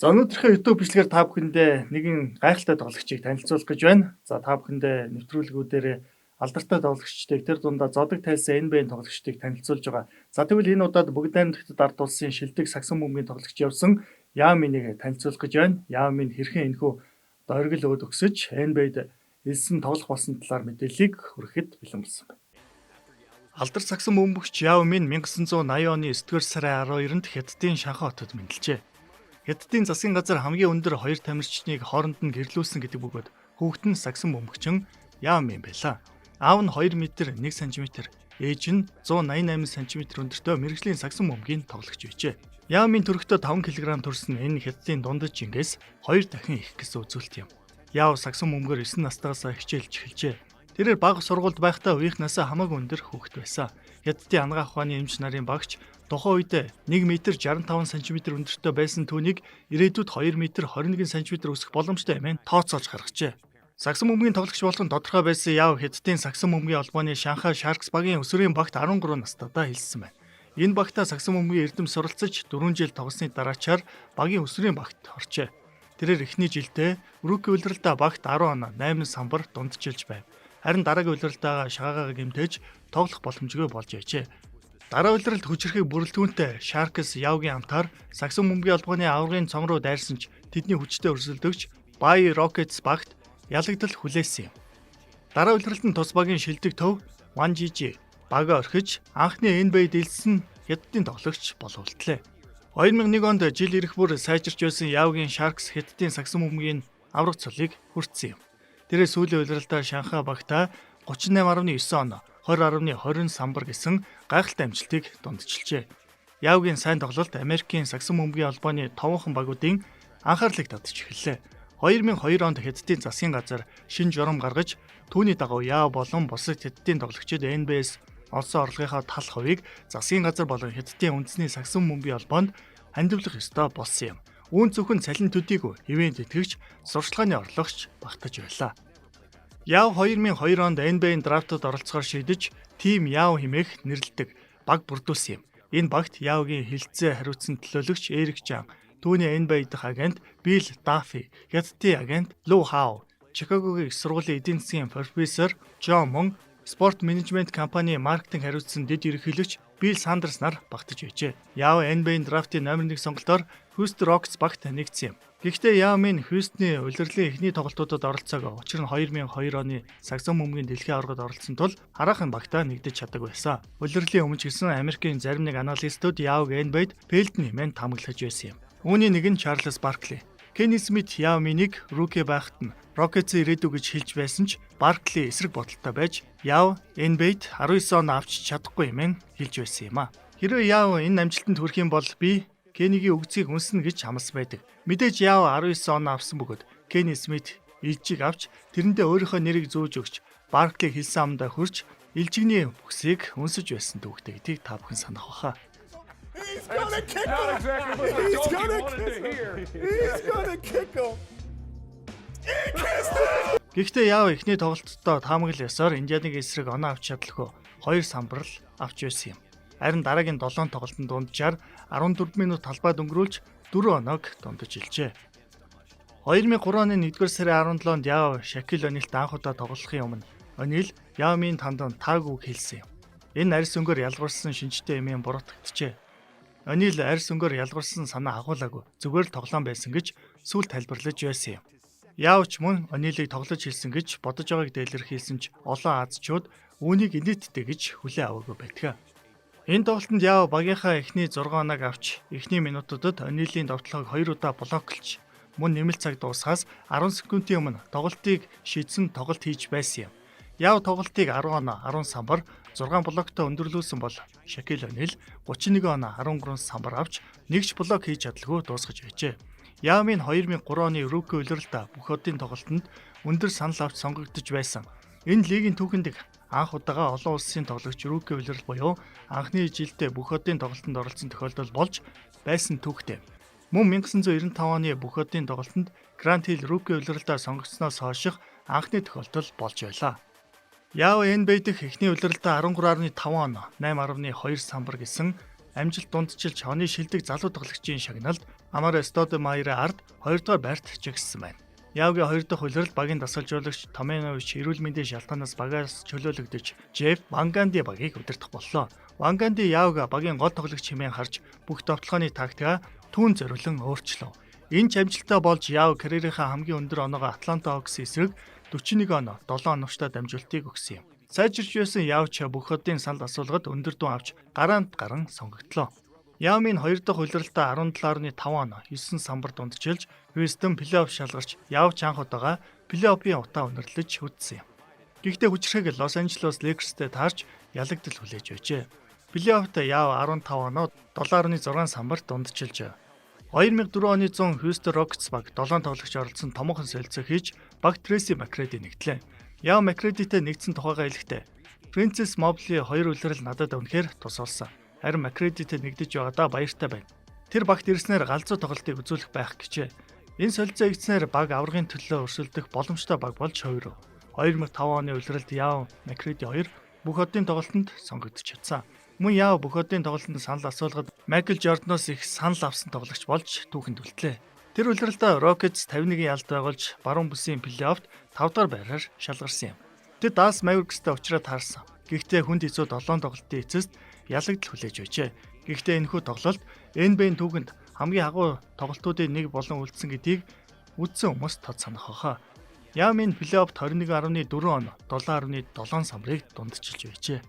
За өнөөдрийнхөө YouTube бичлэгээр та бүхэндээ нэгэн гайхалтай тоглогчийг танилцуулах гэж байна. За та бүхэндээ нэвтрүүлгүүдээр алдартай тоглогчдыг тэр дундаа зодог тайлсан NBA тоглогчдыг танилцуулж байгаа. За тэгвэл энэ удаад Бүгд найрамдагчдад ард улсын шилдэг сагсан бөмбөгийн тоглогч явсан Яаминыг танилцуулах гэж байна. Яамин хэрхэн энэхүү оргил өөд өгсөж NBA-д элсэн тоглох болсон талаар мэдээллийг хүрэхэд бэлэн болсон байна. Алдар сагсан бөмбөгч Яамин 1980 оны 9-р сарын 12-нд Хятадын Шанхай хотод мэндэлжээ. Хятадын засгийн газар хамгийн өндөр хоёр тамирчныг хооронд нь гэрлүүлсэн гэдэг бөгөөд хүүхэд нь сагсан бөмбөгчин Яамин байлаа. Аав нь 2 м 1 см, ээж нь 188 см өндөртэй мэргэжлийн сагсан бөмбөгийн тоглогч байжээ. Яамин төрөхдөө 5 кг төрсөн энэ Хятадын дундад жингээс 2 дахин их гэсэн үзүүлэлт юм. Яав сагсан бөмбөгөөр 9 настайгаас хичээлж эхэлжээ. Тэрээр бага сургуульд байхдаа үеийнхнээс хамаагүй өндөр хүүхэд байсан. Хятадын анагаах ухааны эмч нарын багш тухайн үед 1 м 65 см өндөртэй байсан түүнийг ирээдүйд 2 м 21 см өсөх боломжтой хэмээн тооцоолж гаргажээ. Сагсан бөмбөгийн тоглогч болох нь тодорхой байсан Яв Хятадын сагсан бөмбөгийн холбооны Шанхай Sharks багийн өсвөрийн багт 13 настайдаа хэлсэн байна. Энэ багтаа сагсан бөмбөгийн эрдэм суралцаж 4 жил тоглосны дараачаар багийн өсвөрийн багт орчээ. Тэрээр эхний жилдээ рүүки улиралдаа багт 10 оноо 8 самбар дундчилж байв. Харин дараагийн улиралдаа шагаагаа гэмтэж тоглох боломжгүй болж байжээ. Дараа улиралд хүчрэхийг бүрэлдэхүүнтэй Sharks Явгийн амтаар сагсан бөмбөгийн холбооны аврагын цом руу дайрсанч тэдний хүчтэй өрсөлдөгч Bay Rockets багт ялагдал хүлээсэн юм. Дараа улиралд нь тус багийн шилдэг төв Wanjiji бага орхиж анхны NBA дэлсэн Хятадын тоглогч боловлтлээ. 2001 онд жил ирэх бүр сайжирч байсан Явгийн Sharks Хятадын сагсан бөмбөгийн авраг цолыг хүртсэн юм. Тэрээр сүүлийн улиралдаа Шанхай багтаа 38.9 оноо 20.20 самбар гэсэн гайхалтай амжилтыг дундчилжээ. Явгийн сайн тоглолт Америкийн сагсан бөмбөгийн холбооны товхон багуудын анхаарлыг татж эхэллээ. 2002 онд Хятадын засгийн газар шинэ журам гаргаж түүний дагуу Яв болон бусад Хятадын тоглогчид NBA-с олсон орлогынхаа тал хувийг засгийн газар болон Хятадын үндэсний сагсан бөмбөгийн холбоонд хандивлах ёстой болсон юм. Үүн зөвхөн цалин төдийгүй ивент итгэгч сурчлагын орлогч багтаж байлаа. Яв 2002 онд NBA-ийн драфтад оролцохоор шийдэж Team Яв хэмээх нэрлэдэг баг бүрдүүлсэн юм. Энэ багт Явгийн хилцээ хариуцсан төлөөлөгч Эрик Жан, түүний NBA дэх агент Билл Даффи, Хятадын агент Лу Хау, Чикагогийн их сургуулийн эдийн засгийн профессор Джон Мон, спорт менежмент компани маркетинг хариуцсан дэд ерөнхийлөгч Билл Сандерс нар багтаж байжээ. Яв NBA-ийн драфтын номер 1 сонголтоор Houston Rockets багт нэгдсэн юм. Гэхдээ Яамин Хьюстны улирлын эхний тоглолтуудад оролцоог. Учир нь 2002 оны сагсан бөмбөгийн дэлхийн аваргад оролцсон тул хараахан багтаа нэгдэж чаддаг байсан. Улирлын өмнө гэсэн Америкийн зарим нэг аналистууд Явг NBA-д Пэлдэн хэмээн таамаглаж байсан юм. Үүний нэг нь Чарльз Баркли. Кенни Смит Яаминийг рүүки байхад нь Rockets ирээдүг гэж хэлж байсан ч Баркли эсрэг бодолтой байж Яв NBA-д 19 он авч чадахгүй хэмээн хэлж байсан юм а. Хэрвээ Яв энэ амжилтанд хүрэх юм бол би Кеннигийн үгзийг үнснэ гэж хамласан байдаг. Мэдээж Яв 19 он авсан бөгөөд Кенни Смит илжиг авч тэрэндээ өөрийнхөө нэрийг зөөж өгч Баркли хэлсэн амдаа хүрч илжигний бүксийг үнсэж байсан түүхтэй гэдгийг та бүхэн санах баха. He's gonna kick him. Гэхдээ Яв эхний тоглолтод таамаглал ёсоор Индианыг эсрэг оноо авч чадлгүй 2 самбарл авч байсан юм. Харин дараагийн 7 тоглолтын дунджаар 14 минут талбайд өнгөрүүлж 4 оноог дундаж илжээ. 2003 оны 1-р сарын 17-нд Яв Шакил О'Нилт анх удаа тоглохын өмнө О'Нил Явмийн тандан таагүй хэлсэн юм. Энэ арьс өнгөөр ялгарсан шинжтэй эмийн буруутгагджээ. О'Нил арьс өнгөөр ялгарсан санаа агуулаагүй зүгээр л тоглоом байсан гэж сүүл тайлбарлаж байсан юм. Яавч мөн О'Нилийг тоглож хэлсэн гэж бодож байгааг дэлгэрхийлсэн ч олон азчууд үүнийг инээдтэй гэж хүлээн аваагүй байдаг. Энэ тоглолтод Яв багийнхаа эхний 6 оноог авч эхний минутуудад О'Нилийн довтлогыг 2 удаа блоклж мөн нэмэлт цаг дуусахаас 10 секундын өмнө тоглолтыг шийдсэн тоглолт хийж байсан юм. Яв тоглолтыг 10 оноо 10 самбар 6 блоктой өндөрлүүлсэн бол Шакил О'Нил 31 оноо 13 самбар авч нэгч блок хийж чадалгүй дуусгаж байжээ. Яамын 2003 оны рүүки улиралдаа бүх одын тоглолтод өндөр санал авч сонгогдож байсан. Энэ лигийн түүхэнд анх удаага олон улсын тоглогч рүүки улирал буюу анхны жилдээ бүх одын тоглолтод оролцсон тохиолдол болж байсан түүхтэй. Мөн 1995 оны бүх одын тоглолтод Грант Хилл рүүки улиралдаа сонгогдсноос хойших анхны тохиолдол болж байлаа. Яв NBA дэх эхний улиралдаа 13.5 оноо 8.2 самбар гэсэн амжилт дундчилж оны шилдэг залуу тоглогчийн шагналд Амар Стодемайрын ард 2 дугаар байрт жигссэн байна. Яавгийн 2 дахь улиралд багийн дасгалжуулагч Томенович эрүүл мэндийн шалтгаанаас багаас чөлөөлөгдөж Жеф Ванганди багийг удирдах боллоо. Ванганди Яавг багийн гол тоглогч хэмээн харж бүх тоглооны тактикаа түүн зориулан өөрчлөв. Энэ ч амжилттай болж Яав карьерийнхаа хамгийн өндөр оноогоо Атланта Хокс эсрэг 41 оноо 7 оновчтой дамжуултыг өгсөн юм. Сайжирч байсан Яавч бүх хотын санал асуулгад өндөр дүн авч гаран сонгогдлоо. Яамын 2 дахь улиралтаа 17.5 оноо 9 самбар дундчилж Хьюстон плей-офф шалгарч Яавч анх удаага плей-оффын утаа өнөрлөж үтсэн юм. Гэхдээ хүчрэхэг Лос Анжелес Лейкерстэй таарч ялагдал хүлээж байжээ. Плей-оффт Яав 15 оноо 7.6 самбар дундчилж 2004 оны 100 Хьюстон Рокетс баг 7 тоглогч оролцсон томоохон солилцоо хийж баг Трейси Макгради нэгтлээ. Яав Макградитэй нэгдсэн тухайгаа хэлэхдээ Принцесс Мобли 2 улирал надад үнэхээр тус болсон. Харин Макградитэй нэгдэж байгаадаа баяртай байна. Тэр багт ирснээр галзуу тоглолтыг үзүүлэх байх гэжээ. Энэ солилцоо игдснээр баг аврагын төлөө өрсөлдөх боломжтой баг болж хувирв. 2005 оны улиралд Яав Макгради 2 бүх одын тоглолтод сонгогдож чадсан. Мөн Яав бүх одын тоглолтод санал асуулгад Майкл Жорданоос их санал авсан тоглогч болж түүхэнд үлдлээ. Тэр улиралдаа Rockets 51-ийн ялд байгуулж баруун бүсийн плей-оффт 5 дахь байраар шалгарсан юм. Тэд Dallas Mavericks-тэй уулзраад таарсан. Гэхдээ хүнд эцүү 7 тоглолтын эцэст ялагдал хүлээж байжээ. Гэхдээ энэхүү тоглолт NBA-ийн түүхэнд хамгийн агуу тоглолтуудын нэг болон үлдсэн гэдгийг үзсэн хүмүүс тод санах байхаа. Яамын плей-оффт 21.4 оноо 7.7 самбарыг дундчилж байжээ.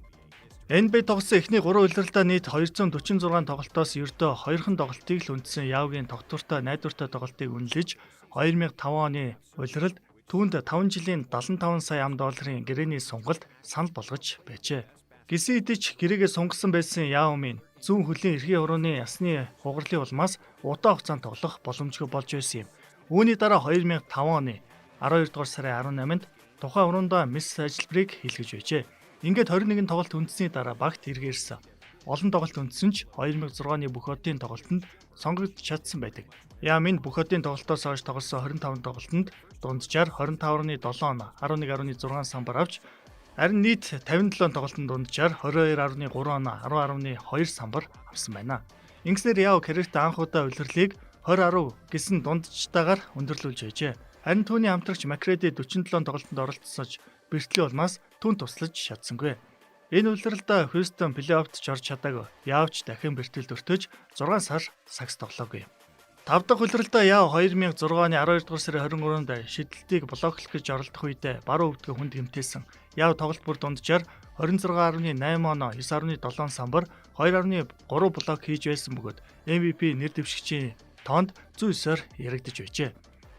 NBA тогтсон эхний 3 улиралдаа нийт 246 тоглолтоос ердөө 2хан тоглолтыг л үндсэн Яавгийн тогтвортой найдвартай тоглолтыг үнэлж 2005 оны улиралд түүнд 5 жилийн 75 сая $75 гэрээний сунгалт санал болгож байжээ. Гисэн идэж гэрээгээ сунгасан байсан Яавмын зүүн хөлийн эрхийн урууны ясны хугарлын улмаас удаан хугацаанд тоглох боломжгүй болж байсан юм. Үүний дараа 2005 оны 12 дугаар сарын 18-нд тухайн уруундаа мис ажилбарыг хийлгэж байжээ. Ингээд 21 тоглолт үндсний дараа багт эргээрсэн. Олон тоглолт үндсэн ч 2006 оны бүх одын тоглолтод сонгогдож чадсан байдаг. Яамын бүх одын тоглолтоос хойш тоглосон 25 тоглолтод дунджаар 25.7 оноо 11.6 самбар авч харин нийт 57 тоглолтод дунджаар 22.3 оноо 10.2 самбар авсан байна. Ингэснээр Яав карьерт анх удаа улирлыг 20-10 гэсэн дунджтайгаар өндөрлүүлж байжээ. Харин түүний хамтрагч Макгради 47 тоглолтод оролцсож бэртлийн улмаас түн туслаж чадсангүй. Энэ улиралдаа Хьюстон плей-оффт ч орж чадаагүй. Яавч дахин бэртэлд өртөж 6 сар сагс тоглоогүй. 5 дахь улиралдаа Яав 2006 оны 12 дугаар сарын 23-нд шидэлтийг блоклох гэж оролдох үедээ баруун өвдгөө хүнд гэмтээсэн. Яав тоглолт бүр дунджаар 26.8 оноо 9.7 самбар 2.3 блок хийж байсан бөгөөд MVP нэр дэвшигчийн тоонд 109-оор яригдж байжээ.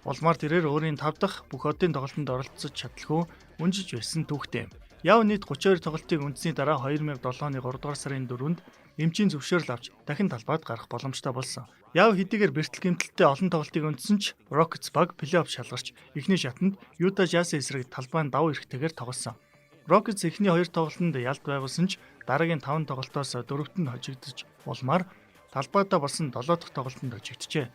Улмаар тэрээр өөрийн 5 дахь бүх одын тоглолтод оролцож чадлагүй үнжиж байсан түүхтэй юм. Яав нийт 32 тоглолтыг үндсний дараа 2007 оны 3 дугаар сарын 4-нд эмчийн зөвшөөрөл авч дахин талбайд гарах боломжтой болсон. Яав хэдийгээр бэртэл гэмтэлтэй олон тоглолтыг үндсэн ч Rockets баг плей-офф шалгарч эхний шатанд Utah Jazz эсрэг талбайн давуу эрхтэйгээр тоглосон. Rockets эхний 2 тоглолтод ялд байгуулсан ч дараагийн 5 тоглолтоос 4-т нь хожигдож улмаар талбайдаа болсон 7 дахь тоглолтод хожигджээ.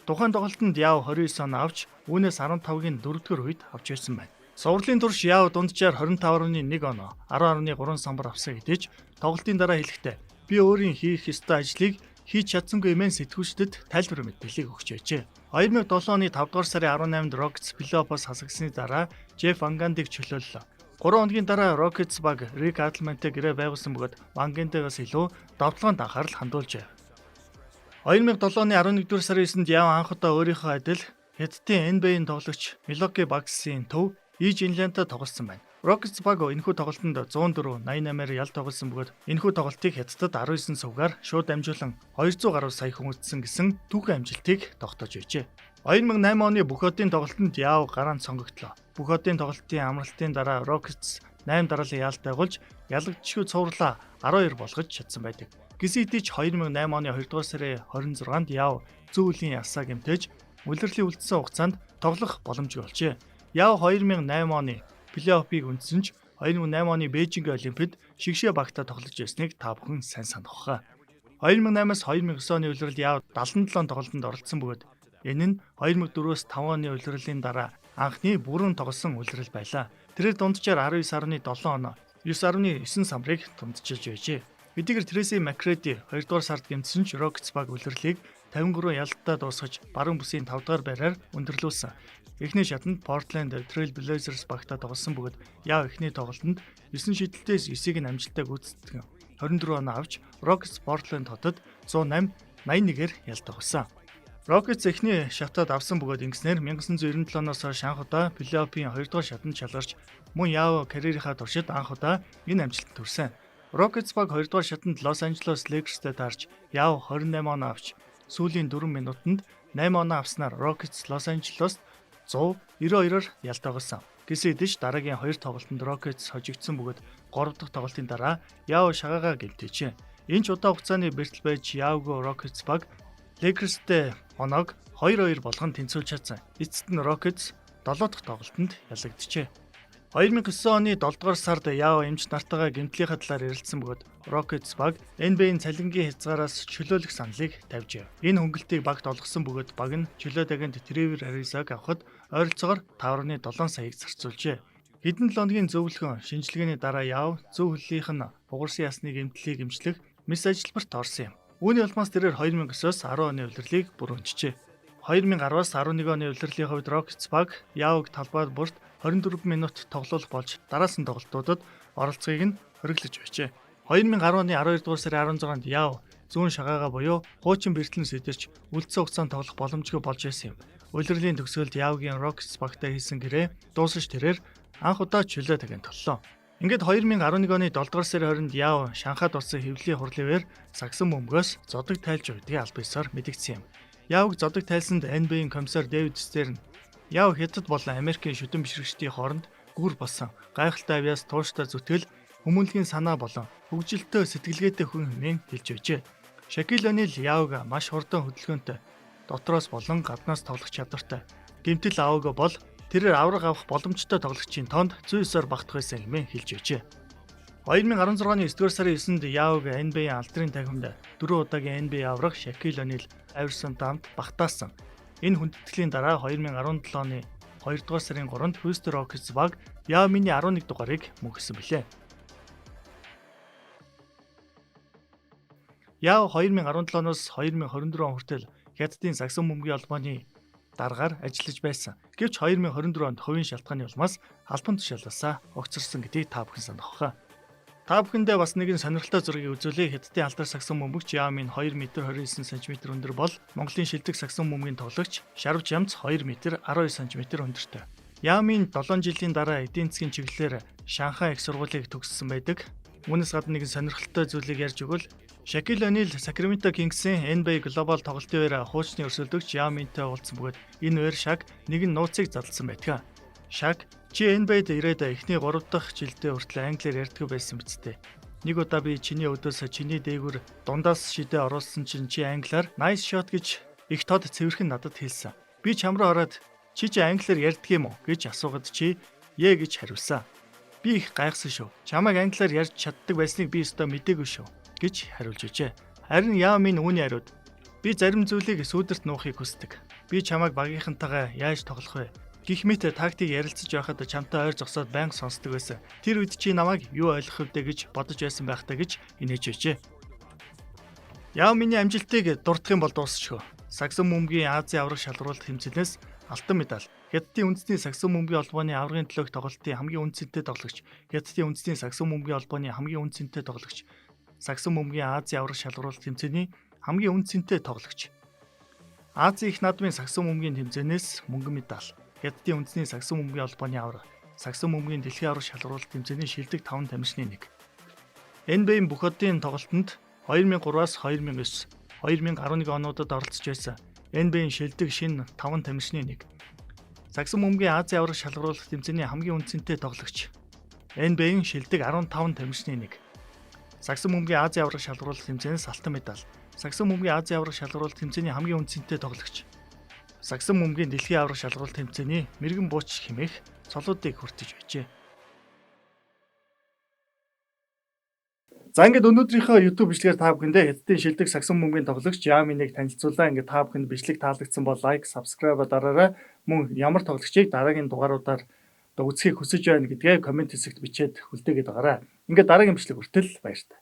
Тухайн тоглолтод Яав 29 оноо авч үүнээс 15-гийн 4-р үед авч байсан байна. Сувралын турш Яав дунджаар 25.1 оноо 10.3 самбар авсан гэдэж тоглолтын дараа хэлэхдээ би өөрийн хийх ёстой ажлыг хийж чадсангүй мэн сэтгүүлчдэд тайлбар мэдээллийг өгч байжээ. 2007 оны 5 дугаар сарын 18-нд Rockets плей-оффоос хасагсны дараа Жеф Вангандиг чөлөөллөө. 3 хоногийн дараа Rockets баг Рик Атлмантай гэрээ байгуулсан бөгөөд Вангандигаас илүү довтлоонд анхаарал хандуулжээ. 2007 оны 11-р сарын 9-нд Яав анх удаа өөрийнхөө адил Хятадын NBA-ийн тоглогч Milwaukee Bucks-ийн төв Иж Инлянтай тоглосон байна. Rockets баг энэхүү тоглолтод 104-88-аар ялд тоглосон бөгөөд энэхүү тоглолтыг Хятадд 19 сувгаар шууд дамжуулан 200 гаруй сая хүн үзсэн гэсэн түүхэн амжилтыг тогтоож байжээ. 2008 оны бүх одын тоглолтод Яав гараанд сонгогдлоо. Бүх одын тоглолтын амралтын дараа Rockets 8 дараалал ялд байгуулж ялагдчихгүй цувралаа 12 болгож чадсан байдаг. Гэсэн хэдий ч 2008 оны 2 дугаар сарын 26-нд Яав зүүн үлийн ясаа гэмтээж улирлын үлдсэн хугацаанд тоглох боломжгүй болжээ. Яав 2008 оны плей-оффыг үндсэн ч 2008 оны Бээжинг Олимпиад шигшээ багтаа тоглож байсныг та бүхэн сайн санах баха. 2008-аас 2009 оны улиралд Яав 77 тоглолтод оролцсон бөгөөд энэ нь 2004-өөс 5 оны улирлын дараа анхны бүрэн тоглосон улирал байлаа. Тэрээр дунджаар 19.7 оноо 9.9 самбарыг дундчилж байжээ. Эдгээр Tracy McGrady 2 дугаар сард гэмтсэн ч Rockets баг үлрэлийг 53 ялалтаа дуусгаж баруун бүсийн 5 дугаар байраар өндөрлүүлсэн. Эхний шатанд Portland Trail Blazers багтаа тоглосон бөгөөд яв эхний тоглолтод 9 шидэлтээс 9-ийг нь амжилттай гүйцэтгэн 24 оноо авч Rockets Portland хотод 108-81-ээр ялтагсан. Rockets эхний шатад авсан бөгөөд ингэснээр 1997 оноос анх удаа плей-оффын 2 дугаар шатанд шалгарч мөн яв карьерийнхаа туршид анх удаа энэ амжилт төрсөн. Rockets баг 2 дугаар шатанд Los Angeles Lakersтэй таарч яв 28 оноо авч сүүлийн 4 минутанд 8 оноо авснаар Rockets Los Angeles 192-оор ялтагсан. Гэсэн хэдиж дараагийн 2 тоглолтод Rockets хожигдсон бөгөөд 3 дахь тоглолтын дараа яв шагаагаа гэмтээжээ. Энэ ч удаа хугацааны бэртэл байж явгүй Rockets баг Lakers-тэй оноог 2-2 болгон тэнцвүүлж чадсан. Эцэст нь Rockets 7 дахь тоглолтод ялагдчихэ. 2009 оны 7 дугаар сард яв эмч нартайгаа гэмтлийнхаа талаар ярилцсан бөгөөд Rockets баг NBA-ийн цалингийн хязгаараас чөлөөлөх саналыг тавьжээ. Энэ хөнгөлтийг багт олгосон бөгөөд баг нь чөлөөт агент Trevor Ariza-г авахд ойролцоогоор 5.7 саяыг зарцуулжээ. Хэдэн 7 хоногийн зөвлөгөө шинжилгээний дараа яв зөв хөллийнх нь бугарсан ясны гэмтлийг эмчлэх мэс ажилбарт орсон юм. Үүний улмаас тэрээр 2009-оос 10 оны улирлыг бүрөнчжээ. 2010-аас 11 оны улирлын хувьд Rockets баг явг талбайд бүрт 24 минут тоглох болж дараасан тоглолтуудад оролцогийг нь хориглож байжээ. 2010 оны 12 дугаар сарын 16-нд яв зүүн шагаагаа буюу хуучин бэртлэн сэдэрч үлдсэн хугацаанд тоглох боломжгүй болж байсан юм. Улирлын төгсгөлд явгийн Rockets багтай хийсэн гэрээ дуусаж тэрээр анх удаа чөлөөт агент толлоо. Ингээд 2011 оны 7 дугаар сарын 20-нд яв Шанхайд болсон хэвлэлийн хурлын сагсан бөмбөгөөс зодог тайлж өгдгийг аль биесээр мэдгдсэн юм. Явг зодог тайлсанд NBA-ийн комиссар Дэвид Стерн яв Хятад болон Америкийн шүтэн бишрэгчдийн хооронд гүр болсон гайхалтай авьяас тууштай зүтгэл хүмүүнлэгийн санаа болон хөгжилтэй сэтгэлгээтэй хүн хэмээн хэлж байжээ. Shaquille O'Neal явг маш хурдан хөдөлгөөнтэй дотроос болон гаднаас тоглох чадвартай. Гэмтэл аваагүй бол тэрээр авраг авах боломжтой тоглогчийн тоонд 109-оор багтах байсан хэмээн хэлж байжээ. 2016 оны 9 дугаар сарын 9-нд явг NBA алдрын тахимд 4 удаагийн NBA авраг Shaquille O'Neal Iverson дамд багтаасан. Энэ хүндэтгэлийн дараа 2017 оны 2 дугаар сарын 3-нд Houston Rockets баг яв миний 11 дугаарыг мөнхсөн билээ. Яв 2017 оноос 2024 он хүртэл Хятадын сагсан бөмбөгийн холбооны дараагаар ажиллаж байсан. Гэвч 2024 онд хувийн шалтгааны улмаас албан тушаалаасаа огцорсон гэдгийг та бүхэн санах баха. Та бүхэндээ бас нэгэн сонирхолтой зургийг үзүүлье. Хятадын алдар сагсан бөмбөгч яв минь 2 м 29 см өндөр бол Монголын шилдэг сагсан бөмбөгийн тоглогч Шарвж Ямц 2 м 12 см өндөртэй. Яв минь 7 жилийн дараа эдийн засгийн чиглэлээр Шанхай их сургуулийг төгссөн байдаг. Үүнээс гадна нэгэн сонирхолтой зүйлийг ярьж өгвөл Shaquille O'Neal Sacramento Kings-ийн NBA глобал тоглолтын үеэр хуучны өрсөлдөгч яв миньтэй уулзсан бөгөөд энэ үеэр Shaq нэгэн нууцыг задлсан байдаг. Shaq чи NBA-д ирээд эхний 3 дахь жилдээ хүртэл англиар ярьдаг байсан биз дээ. Нэг удаа би чиний өдөөс чиний дээгүүр дундаас шидэ оруулсан чинь чи англиар nice shot гэж их тод цэвэрхэн надад хэлсэн. Би чамраа ороод чи англиар ярьдаг юм уу гэж асуугаад чи ээ гэж хариулсан. Би их гайхсан шүү. Чамайг англиар ярьж чаддаг байсныг би өстой мэдээгүй шүү гэж хариулж өжээ. Харин яв минь үүний хариуд би зарим зүйлийг сүүдэрт нуухыг хүсдэг. Би чамайг багийнхантайгаа яаж тоглох вэ? Гэх мэт тактик ярилцаж байхад чамтай ойр зогсоод байнга сонсдог байсан. Тэр үед чи намайг юу ойлгох вэ гэж бодож байсан байх та гэж инээж өжээ. Яв миний амжилтыг дурдах юм бол дуусчихв. Сагсан бөмбөгийн Азийн авраг шалгаруулалт тэмцээлээс алтан медаль. Хятадын үндэсний сагсан бөмбөгийн холбооны аврагын төлөөх тоглолтын хамгийн үнцэнтэй тоглогч. Хятадын үндэсний сагсан бөмбөгийн холбооны хамгийн үнцэнтэй тоглогч. Сагсан бөмбөгийн Азийн авраг шалгаруулалт тэмцээний хамгийн үнцэнтэй тоглогч. Азийн их наадмын сагсан бөмбөгийн тэмцээнээс мөнгөн медаль. Хятадын үндэсний сагсан бөмбөгийн холбооны авраг. Сагсан бөмбөгийн дэлхийн авраг шалгаруулалт тэмцээний шилдэг 5 тамирчны нэг. NBA-ийн бүх одын тоглолтод 2003-аас 2009, 2011 онуудад оролцож байсан. NBA-ийн шилдэг шинэ 5 тамирчны нэг. Сагсан бөмбөгийн Азийн авраг шалгаруулалт тэмцээний хамгийн үнцэнтэй тоглогч. NBA-ийн шилдэг 15 тамирчны нэг. Сагсан бөмбөгийн Азийн авраг шалгаруулалт тэмцээнээс алтан медаль. Сагсан бөмбөгийн Азийн авраг шалгаруулалт тэмцээний хамгийн үнцэнтэй тоглогч. Сагсан бөмбөгийн дэлхийн авраг шалгаруулалт тэмцээний мэрэгэн бууч хэмээх цолуудыг хүртэж байжээ. За ингээд өнөөдрийнхөө YouTube бичлэгээр та бүхэндээ Хятадын шилдэг сагсан бөмбөгийн тоглогч яв минийг танилцуулаа. Ингээд та бүхэнд бичлэг таалагдсан бол лайк, subscribe дараарай. Мөн ямар тоглогчийг дараагийн дугааруудаар үзхийг хүсэж байна гэдгээ комент хэсэгт бичээд хүлдээгээд байгаарай. Ингээд дараагийн бичлэг хүртэл баярлалаа.